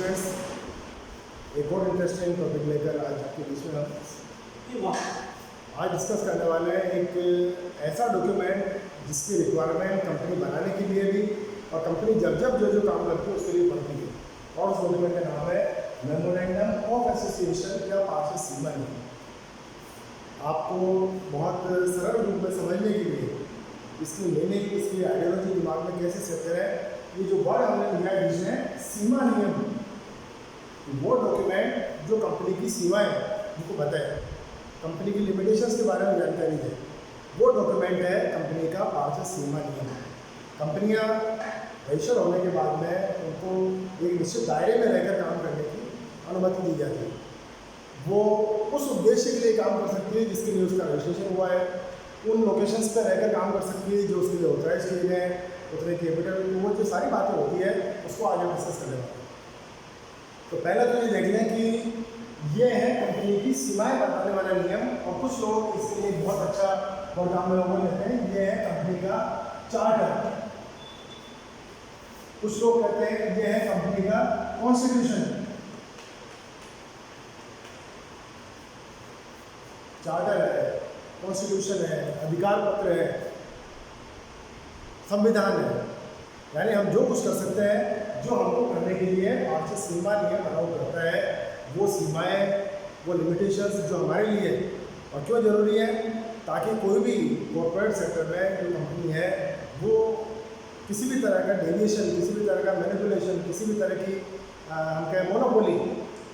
Students, एक और interesting topic लेकर आज आपके बीच में हम आज डिस्कस करने वाले हैं एक ऐसा डॉक्यूमेंट जिसकी रिक्वायरमेंट कंपनी बनाने के लिए भी और कंपनी जब जब जो काम करती है उसके लिए पड़ती है। और उस डॉक्यूमेंट का नाम है मेमोरेंडम ऑफ एसोसिएशन या पार्षद सीमा। आपको बहुत सरल रूप में समझने के लिए इसकी मीनिंग, इसकी आइडियोलॉजी दिमाग में कैसे सेट करें, ये जो वर्ड हमने लिया है जिसमें सीमा नियम, वो डॉक्यूमेंट जो कंपनी की सीमाएं उनको बताए, कंपनी की लिमिटेशंस के बारे में जानकारी दे, वो डॉक्यूमेंट है कंपनी का पार्षद सीमा नियम। कंपनियां रजिस्टर होने के बाद में उनको एक निश्चित दायरे में रहकर काम करने की अनुमति दी जाती है। वो उस उद्देश्य के लिए काम कर सकती है जिसके लिए उसका रजिस्ट्रेशन हुआ है, उन लोकेशंस पर रहकर काम कर सकती है जो उसके लिए ऑथराइज किए गए हैं, उतने कैपिटल, वो जो सारी बातें होती है उसको आगे डिस्कस करने वाले। तो पहले तो ये देख लें कि ये है कंपनी की सीमाएं बताने वाला नियम, और कुछ लोग इसके लिए बहुत अच्छा और काम में लोगों लेते हैं, ये है कंपनी का चार्टर। कुछ लोग कहते हैं कि ये है कंपनी का कॉन्स्टिट्यूशन। चार्टर है, कॉन्स्टिट्यूशन है, अधिकार पत्र है, संविधान है, यानी हम जो कुछ कर सकते हैं, जो हमको करने के लिए पार्षद सीमा नियम अलाउ करता है, वो सीमाएं, वो लिमिटेशंस जो हमारे लिए और क्यों ज़रूरी है, ताकि कोई भी कॉर्पोरेट सेक्टर में जो कंपनी है वो किसी भी तरह का डेविएशन, किसी भी तरह का मैनिपुलेशन, किसी भी तरह की हम कहें मोनोपोली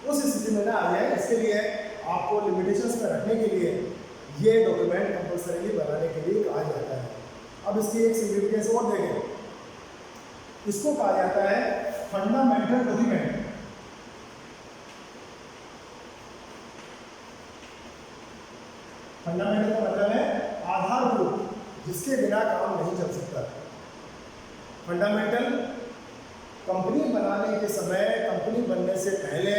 उस स्थिति में ना आ जाए। इसके लिए आपको लिमिटेशंस पर रखने के लिए ये डॉक्यूमेंट कंपल्सरीली बनाने के लिए कहा जाता है। अब इसकी एक सिग्निफिकेंस और देखें, इसको कहा जाता है फंडामेंटल डॉक्यूमेंट। फंडामेंटल का मतलब है आधारभूत, जिसके बिना काम नहीं चल सकता। फंडामेंटल कंपनी बनाने के समय, कंपनी बनने से पहले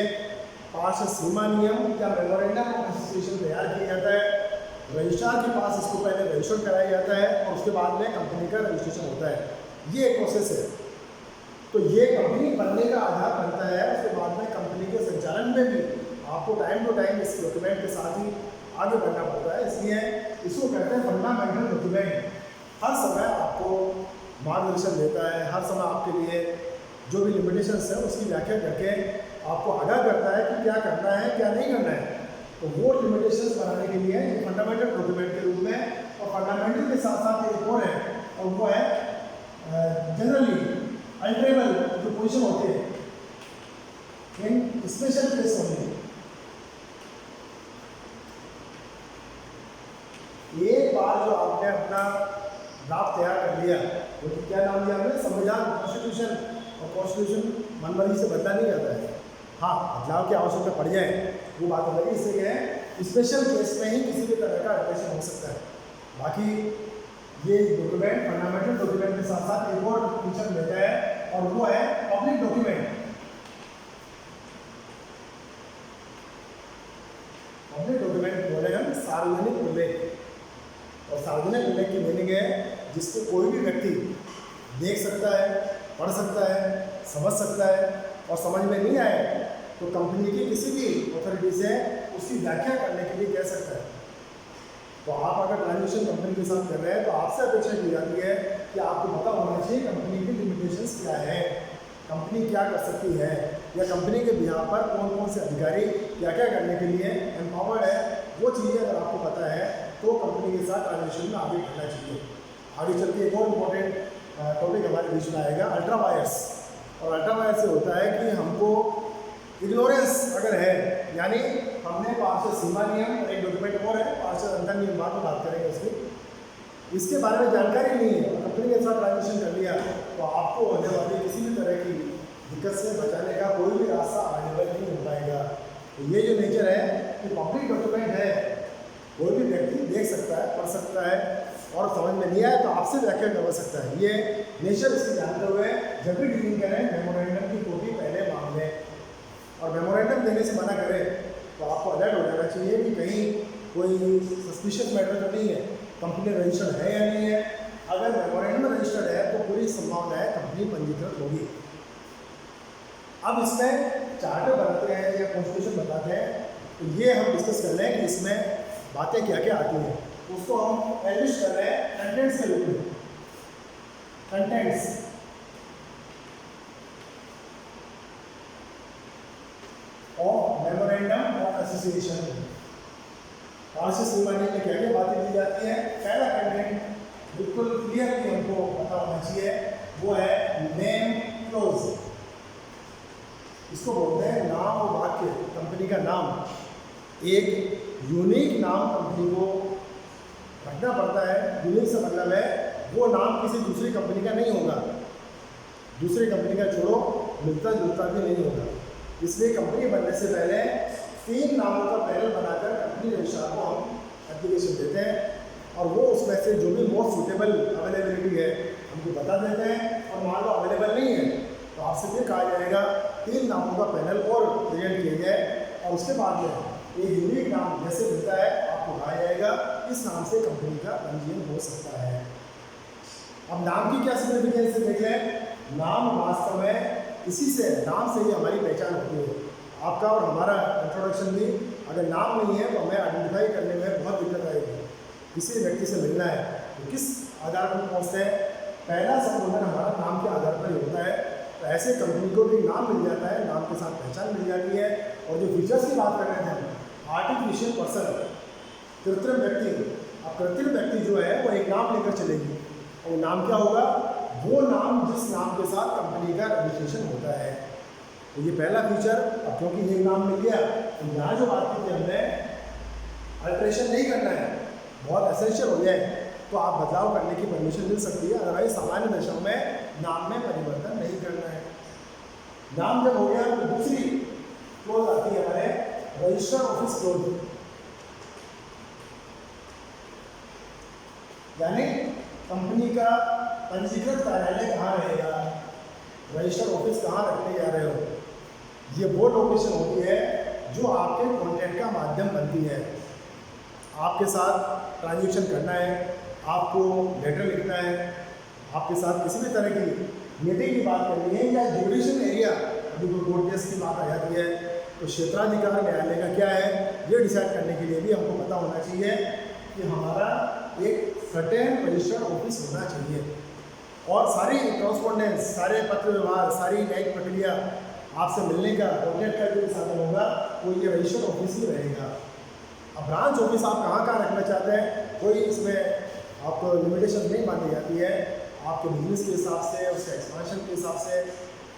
पार्षद सीमा नियम या मेमोरेंडम ऑफ एसोसिएशन तैयार किया जाता है, रजिस्ट्रार के पास इसको पहले रजिस्टर कराया जाता है और उसके बाद में कंपनी का रजिस्ट्रेशन होता है। ये एक प्रोसेस है। तो ये कंपनी बनने का आधार बनता है। उसके बाद में कंपनी के संचालन में भी आपको टाइम टू टाइम इस डॉक्यूमेंट के साथ ही आगे बढ़ना पड़ता है। इसलिए इसको कहते हैं फंडामेंटल डॉक्यूमेंट। हर समय आपको मार्गदर्शन देता है, हर समय आपके लिए जो भी लिमिटेशंस है उसकी व्याख्या करके आपको आगाह करता है कि क्या करना है, क्या नहीं करना है। तो वो लिमिटेशंस बनाने के लिए ये फंडामेंटल डॉक्यूमेंट के रूप में, और फंडामेंटल के साथ साथ एक और है, और वो है जनरली अल्टरेबल जो पोजीशन होती है इन स्पेशल केस होंगे। एक बार जो आपने अपना ड्राफ्ट तैयार कर लिया, तो क्या नाम दिया हमने, संविधान, कॉन्स्टिट्यूशन, और कॉन्स्टिट्यूशन मनमर्जी से बदला नहीं जाता है। हाँ, बदलाव की आवश्यकता पड़ जाए वो बात अलग है। इससे क्या है, स्पेशल केस में ही किसी भी तरह का एप्लीकेशन हो सकता है। बाकी ये डॉक्यूमेंट फंडामेंटल डॉक्यूमेंट के साथ साथ एक और फीचर लेता है, और वो है पब्लिक डॉक्यूमेंट। पब्लिक डॉक्यूमेंट बोले हम सार्वजनिक उल्लेख, और सार्वजनिक उल्लेख की मीनिंग है जिसको कोई भी व्यक्ति देख सकता है, पढ़ सकता है, समझ सकता है, और समझ में नहीं आए तो कंपनी की किसी भी अथॉरिटी से उसकी व्याख्या करने के लिए कह सकता है। तो आप अगर ट्रांजेक्शन कंपनी के साथ कर रहे हैं तो आपसे अपेक्षा की जाती है कि आपको पता होना चाहिए कंपनी की लिमिटेशंस क्या है, कंपनी क्या कर सकती है, या कंपनी के बिहाफ पर कौन कौन से अधिकारी क्या क्या करने के लिए एम्पावर्ड है। वो चीज़ें अगर आपको पता है तो कंपनी के साथ ट्रांजेक्शन में आगे बढ़ना चाहिए। आगे चल के एक और इम्पोर्टेंट टॉपिक हमारे बीच में आएगा, अल्ट्रा वायर्स। और अल्ट्रा वायर्स से होता है कि हमको इग्नोरेंस अगर है, यानी हमने पार्षद सीमा नियम, एक डॉक्यूमेंट और है पार्षद अंतर नियम, बाद में बात करेंगे उसकी, इसके बारे में जानकारी नहीं है, कंपनी के साथ ट्रांजेक्शन कर लिया तो आपको होने वाली किसी भी तरह की दिक्कत से बचाने का कोई भी रास्ता अवेलेबल नहीं हो पाएगा। तो ये जो नेचर है कि पब्लिक डॉक्यूमेंट है, कोई भी व्यक्ति देख सकता है, पढ़ सकता है, और समझ में नहीं आए तो आपसे व्याख्या करवा सकता है। ये नेचर इसके जानते हुए जब भी डीलिंग करें मेमोरेंडम की कॉपी पहले मांग लें, और मेमोरेंडम देने से मना करें तो आपको अलर्ट हो जाना चाहिए कि कहीं कोई सस्पिशियस मैटर तो नहीं है, कंपनी रजिस्टर्ड है या नहीं है। अगर मेमोरेंडम रजिस्टर्ड है तो पूरी संभावना है कंपनी पंजीकृत होगी। अब इसमें चार्टर बनाते हैं या कॉन्स्टिट्यूशन बताते हैं, तो ये हम डिस्कस कर रहे हैं कि इसमें बातें क्या क्या आती हैं। उसको हम एलिश कर रहे हैं कंटेंट्स के रूप में। Contents of memorandum of association. RC Shrimani में क्या क्या बातें दी जाती हैं। पहला कंटेंट बिल्कुल क्लियरली हमको पता होना चाहिए, वो है नेम क्लोज। इसको बोलते हैं नाम और वाक्य। कंपनी का नाम एक यूनिक नाम कंपनी को रखना पड़ता है। यूनिक से मतलब है वो नाम किसी दूसरी कंपनी का नहीं होगा, दूसरी कंपनी का छोड़ो मिलता जुलता भी नहीं होगा। इसलिए कंपनी बनने से पहले 3 नामों का पैनल बनाकर कंपनी रजिस्ट्रार को हम एप्लीकेशन देते हैं, और वो उसमें से जो भी मोस्ट सूटेबल अवेलेबिलिटी है हमको बता देते हैं। और मान लो अवेलेबल नहीं है तो आपसे फिर कहा जाएगा 3 नामों का पैनल और प्रेजेंट किया जाए, और उसके बाद में एक यूनिक नाम जैसे मिलता है आपको कहा जाएगा इस नाम से कंपनी का पंजीयन हो सकता है। अब नाम की क्या सिग्निफिकेंस देख लें। नाम वास्तव में इसी से, नाम से ही हमारी पहचान होती है। आपका और हमारा इंट्रोडक्शन भी अगर नाम नहीं है तो हमें आइडेंटिफाई करने में बहुत दिक्कत आएगी। किसी व्यक्ति से मिलना है तो किस आधार पर पहुँचते हैं, पहला संबोधन हमारा नाम के आधार पर ही होता है। तो ऐसे कंपनी को भी नाम मिल जाता है, नाम के साथ पहचान मिल जाती है। और जो फीचर्स की बात कर रहे थे हम, आर्टिफिशियल पर्सन, कृत्रिम व्यक्ति। अब कृत्रिम व्यक्ति जो है वो एक नाम लेकर चलेगी, और नाम क्या होगा, वो नाम जिस नाम के साथ कंपनी का रजिस्ट्रेशन होता है। तो ये पहला फीचर। अब क्योंकि ये नाम मिल गया तो यहाँ जो बात की थी हमने, अल्ट्रेशन नहीं करना है, बहुत एसेंशियल हो जाए तो आप बदलाव करने की परमिशन मिल सकती है, अदरवाइज सामान्य दशा में नाम में परिवर्तन नहीं करना है। नाम जब हो गया तो दूसरी क्लोज आती है हमारे रजिस्टर ऑफिस क्लोज, यानी कंपनी का पंजीकृत कार्यालय कहाँ रहेगा, रजिस्टर ऑफिस कहाँ रखने जा रहे हो। ये वो लोकेशन होती है जो आपके कॉन्टैक्ट का माध्यम बनती है। आपके साथ ट्रांजेक्शन करना है, आपको लेटर लिखना है, आपके साथ किसी भी तरह की मीटिंग की बात करनी है, या ज्यूडिशियल एरिया, अभी कोई कोर्ट केस की बात आ जाती है तो क्षेत्राधिकार न्यायालय का क्या है ये डिसाइड करने के लिए भी हमको पता होना चाहिए कि हमारा एक सर्टेन रजिस्टर्ड ऑफिस होना चाहिए। और सारी कॉरस्पॉन्डेंस, सारे पत्र व्यवहार, सारी न्यायिक प्रक्रिया, आपसे मिलने का, कॉन्टैक्ट का जो साधन होगा वो ये रजिस्टर्ड ऑफिस ही रहेगा। अब ब्रांच ऑफिस आप कहाँ कहाँ रखना चाहते हैं, कोई इसमें आपको लिमिटेशन नहीं मानी जाती है। आपके बिजनेस के हिसाब से, उसके एक्सपेंशन के हिसाब से,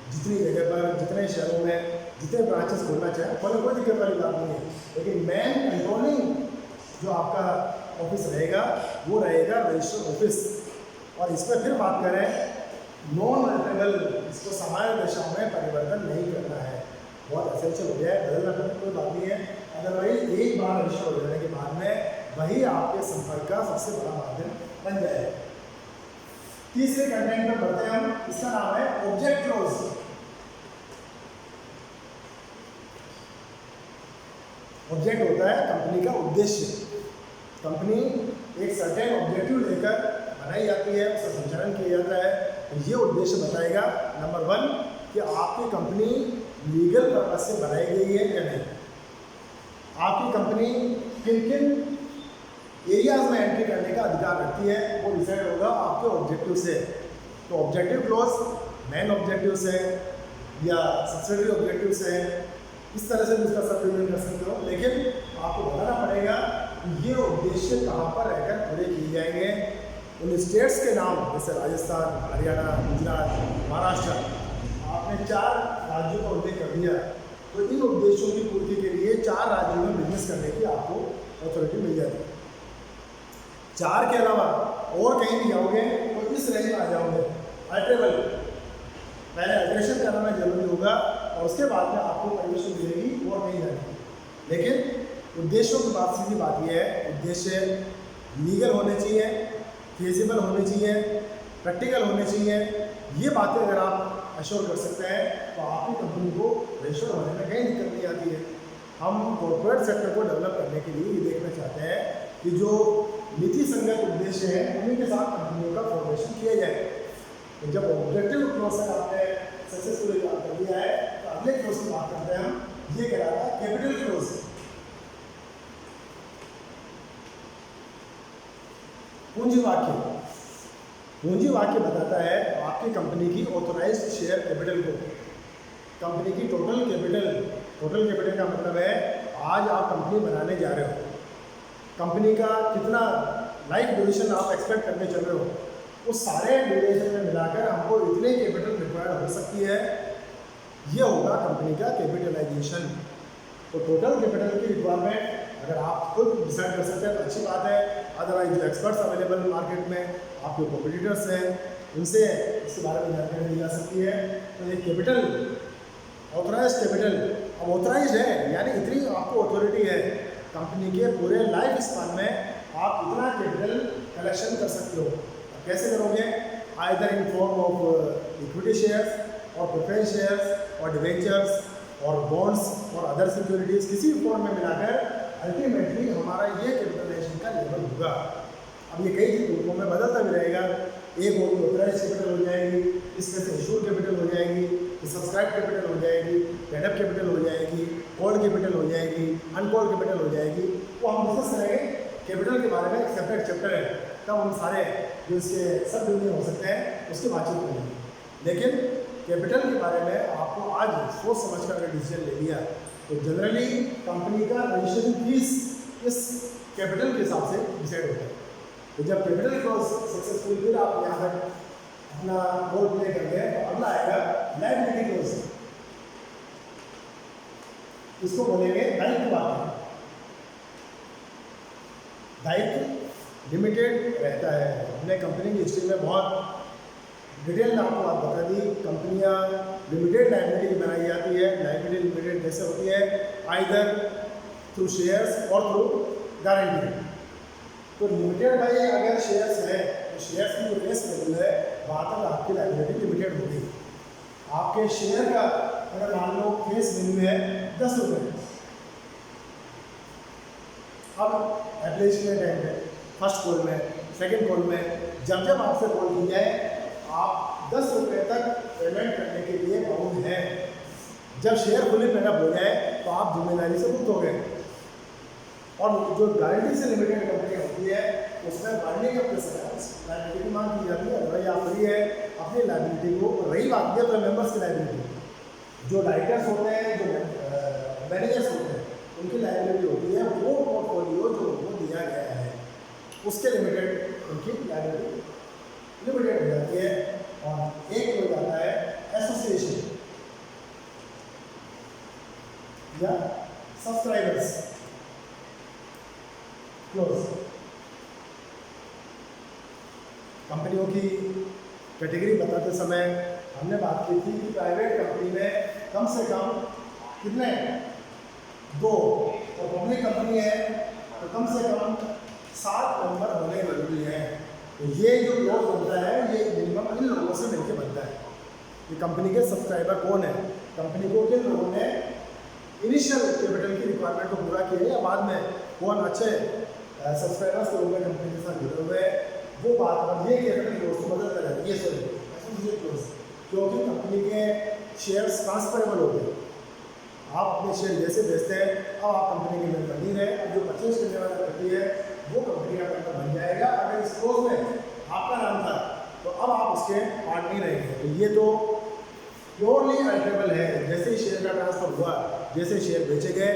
जितनी जगह पर, जितने शहरों में जितने ब्रांचेस खोलना चाहें, कोई दिक्कत वाली बात नहीं है। लेकिन मेन कंट्रोलिंग जो आपका ऑफिस रहेगा वो रहेगा रजिस्टर्ड ऑफिस। और इसमें फिर बात करें नॉन अल्टरेबल, इसको सामान्य दशाओं में परिवर्तन नहीं करना है, बहुत एसेंशियल हो गया है। बदलना करना कोई बात नहीं है, अदरवाइज एक बार रजिस्टर हो जाने के बाद में वही आपके संपर्क का सबसे बड़ा माध्यम बन जाएगा। तीसरे कंटेंट पर बढ़ते हैं हम, इसका नाम है ऑब्जेक्ट क्लोज। ऑब्जेक्ट होता है कंपनी का उद्देश्य। कंपनी एक सर्टेन ऑब्जेक्टिव लेकर बनाई जाती है, उसका संचालन किया जाता है। तो ये उद्देश्य बताएगा नंबर 1 कि आपकी कंपनी लीगल पर्पज से बनाई गई है या नहीं, आपकी कंपनी किन किन एरियाज में एंट्री करने का अधिकार रखती है, वो डिसाइड होगा आपके ऑब्जेक्टिव से। तो ऑब्जेक्टिव क्लोज मेन ऑब्जेक्टिव से या सब्सिडरी ऑब्जेक्टिव से, इस तरह से भी उसका सब डिवीजन कर सकते हो। लेकिन आपको बताना पड़ेगा ये उद्देश्य कहाँ पर रहकर पूरे किए जाएंगे। उन स्टेट्स के नाम जैसे राजस्थान, हरियाणा, गुजरात, महाराष्ट्र, आपने 4 राज्यों का उल्लेख कर दिया। तो इन उद्देश्यों की पूर्ति के लिए 4 राज्यों में बिजनेस करने की आपको अथॉरिटी मिल जाती है। 4 के अलावा और कहीं भी जाओगे तो इस रेंज में आ जाओगे अल्टरेबल, पहले अल्ट्रेशन कराना जरूरी होगा और उसके बाद में आपको परमिशन मिलेगी और नहीं जाएगी। लेकिन उद्देश्यों की बात, सीधी बात यह है, उद्देश्य लीगल होने चाहिए, फिजिबल होने चाहिए, प्रैक्टिकल होने चाहिए। ये बातें अगर आप एश्योर कर सकते हैं तो आपकी कंपनी को रजिस्टर होने में कहीं दिक्कत नहीं आती है। हम कॉर्पोरेट सेक्टर को डेवलप करने के लिए ये देखना चाहते हैं कि जो नीति संगत उद्देश्य है उन्हीं के साथ कंपनियों का फॉर्मेशन किया जाए। तो जब ऑब्जेक्टिव क्लोज आपने सक्सेसफुली काम कर दिया है तो अगले क्लोज की बात करते हैं हम, ये कहलाता है कैपिटल क्लोज। पूंजी वाक्य, पूंजी वाक्य बताता है आपकी कंपनी की ऑथोराइज्ड शेयर कैपिटल को, कंपनी की टोटल कैपिटल। टोटल कैपिटल का मतलब है आज आप कंपनी बनाने जा रहे हो, कंपनी का कितना लाइफ ड्यूरेशन आप एक्सपेक्ट करने चल रहे हो, उस सारे ड्यूरेशन में मिलाकर हमको इतने कैपिटल रिक्वायर्ड हो सकती है, ये होगा कंपनी का कैपिटलाइजेशन। तो टोटल कैपिटल की रिक्वायरमेंट अगर आप खुद डिसाइड कर सकते हैं तो अच्छी बात है, अदरवाइज जो एक्सपर्ट्स अवेलेबल मार्केट में, आपके कॉम्पिटिटर्स हैं, उनसे इसके बारे में जानकारी दी जा सकती है। तो ये कैपिटल, ऑथराइज कैपिटल, अब ऑथराइज है यानी इतनी आपको अथॉरिटी है, कंपनी के पूरे लाइफ स्पान में आप इतना कैपिटल कलेक्शन कर सकते हो। अब कैसे करोगे? Either in form of equity shares और प्रेफरेंस शेयर्स और डिवेंचर्स और बॉन्ड्स और अदर सिक्योरिटीज़, किसी फॉर्म में मिलाकर अल्टीमेटली हमारा ये कैपिटलाइजेशन का लेवल होगा। अब ये कई रूपों में बदलता भी रहेगा, एक होगी ऑथराइज कैपिटल हो जाएगी, इसमें से इशूड कैपिटल हो जाएगी, सब्सक्राइब कैपिटल हो जाएगी, पेड अप कैपिटल हो जाएगी, कॉल्ड कैपिटल हो जाएगी, अनकॉल्ड कैपिटल हो जाएगी। वो हम डिस्कस करेंगे कैपिटल के बारे में, एक सेपरेट चैप्टर है, तब हम सारे जो इसके सब डिवीजन हो सकते हैं उसकी बातचीत करेंगे। लेकिन कैपिटल के बारे में आपको आज सोच समझ कर अगर डिसीजन ले लिया तो जनरली कंपनी का रजिस्ट्रेशन फीस इस कैपिटल के हिसाब से डिसाइड होता है। तो जब कैपिटल क्लोज सक्सेसफुल, फिर आप यहाँ पर अपना रोल प्ले कर गए, तो अगला आएगा लायबिलिटी क्लोज। इसको बोलेंगे दायित्व बात। दायित्व लिमिटेड रहता है। हमने कंपनी की हिस्ट्री में बहुत डिटेल में आपको बात बता दी, कंपनियां लिमिटेड लायबिलिटी बनाई जाती है। लायबिलिटी लिमिटेड कैसे होती है? आइदर थ्रू शेयर्स और थ्रू गारंटी। तो लिमिटेड भाई अगर शेयर्स है तो शेयर्स की जो फेस वैल्यू है वहाँ तक आपकी लायबिलिटी लिमिटेड होगी। आपके शेयर का अगर मान लो फेस वैल्यू है 10 रुपये, अब एप्लीकेशन टाइम पे फर्स्ट कॉल में, सेकंड कॉल में, जब जब आपसे कॉल की जाए आप 10 रुपये तक पेमेंट करने के लिए बाउंड हैं। जब शेयर फुली पेडअप हो जाए तो आप जिम्मेदारी से मुक्त हो गए। और जो गारंटी से लिमिटेड कंपनी होती है उसमें बाइंडिंग ऑफ लायबिलिटी की मांग की जाती है। भाई आप फ्री है अपनी लायबिलिटी को, रही बात है तो मेंबर्स की लायबिलिटी, जो डायरेक्टर्स होते हैं, जो मैनेजर्स होते हैं, उनकी लायबिलिटी होती है वो पोर्टफोलियो जो उनको दिया गया है उसके लिमिटेड उनकी लायबिलिटी लिमिटेड हो जाती है। और एक हो जाता है एसोसिएशन या सब्सक्राइबर्स क्लोज। कंपनियों की कैटेगरी बताते समय हमने बात की थी कि प्राइवेट कंपनी में कम से कम कितने, 2, और पब्लिक कंपनी है तो कम से कम 7 मेंबर होने जरूरी है। तो ये जो क्लोज बनता है ये मिनिमम इन लोगों से मिलकर बनता है। ये कंपनी के सब्सक्राइबर कौन है, कंपनी को किन लोगों ने इनिशियल कैपिटल की रिक्वायरमेंट को पूरा किया या बाद में कौन अच्छे सब्सक्राइबर्स के रूप में कंपनी के साथ जुड़े हुए, वो बात पर ये कैपिटल क्लोज तो बदलता रहता है। ये सॉरी क्लोज, क्योंकि कंपनी के शेयर्स ट्रांसफरेबल होते हैं। आप अपने शेयर जैसे बेचते हैं, अब आप कंपनी के मेंबर नहीं रहे, अब जो परचेज करने वाला व्यक्ति है वो कंपनी का मेंबर बन जाएगा। अगर इस क्लोज में आपका नाम था तो अब आप उसके पार्ट नहीं रहेंगे। तो ये तो प्योरली अल्टरेबल है, जैसे ही शेयर का ट्रांसफर हुआ, जैसे शेयर बेचे गए,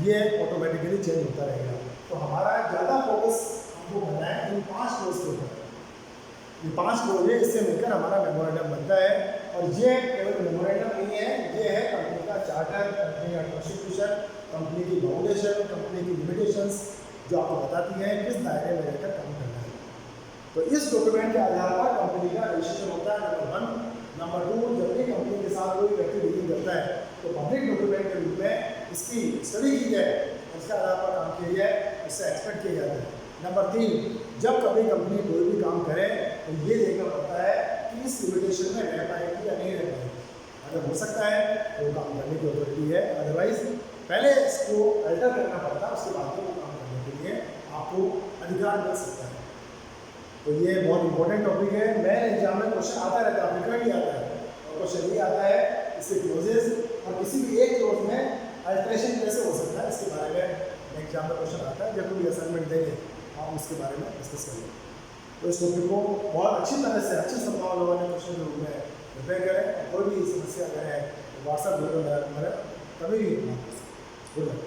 ये ऑटोमेटिकली चेंज होता रहेगा। तो हमारा ज़्यादा फोकस हमको करना है इन 5 क्लोज के ऊपर। ये 5 क्लोज है, इससे मिलकर हमारा मेमोरेंडम बनता है। और ये केवल मेमोरेंडम नहीं है, ये है कंपनी का चार्टर, कंपनी का कॉन्स्टिट्यूशन, कंपनी की फाउंडेशन, कंपनी की लिमिटेशंस जो आपको बताती हैं किस दायरे में रहकर काम करना है। तो इस डॉक्यूमेंट के आधार पर कंपनी का रजिस्ट्रेशन होता है, नंबर 1। नंबर 2, जब भी कंपनी के साथ कोई व्यक्ति डीलिंग करता है तो पब्लिक डॉक्यूमेंट के रूप में इसकी स्टडी की जाए, उसके आधार पर काम किया जाए, उससे एक्सपेक्ट किया जाता है। नंबर 3, जब कभी कंपनी कोई भी काम करे तो ये देखना पड़ता है कि इस लिमिटेशन में रह पाएगी या नहीं रह पाएगी। अगर हो सकता है तो वो काम करने की अथॉरिटी है, अदरवाइज पहले इसको अल्टर करना पड़ता है, उसके बाद वो काम करने के लिए आपको अधिकार मिल सकता है। तो ये बहुत इंपॉर्टेंट टॉपिक है। मेन एग्जाम में क्वेश्चन आता रहता है, फ्रिक्वेंटली आता है, और क्वेश्चन ये आता है इससे क्लोजेस और किसी भी एक क्लोज में अल्ट्रेशन कैसे हो सकता है इसके बारे में एग्जाम में क्वेश्चन आता है। जब भी असाइनमेंट देंगे हम इसके बारे में डिस्कस करेंगे। तो इस टॉपिक को बहुत अच्छी तरह से अच्छी संभावना वाले क्वेश्चन के रूप में प्रिपेयर करें। कोई भी समस्या अगर है तो व्हाट्सएप ग्रुप में मेरा कभी भी गुड लक।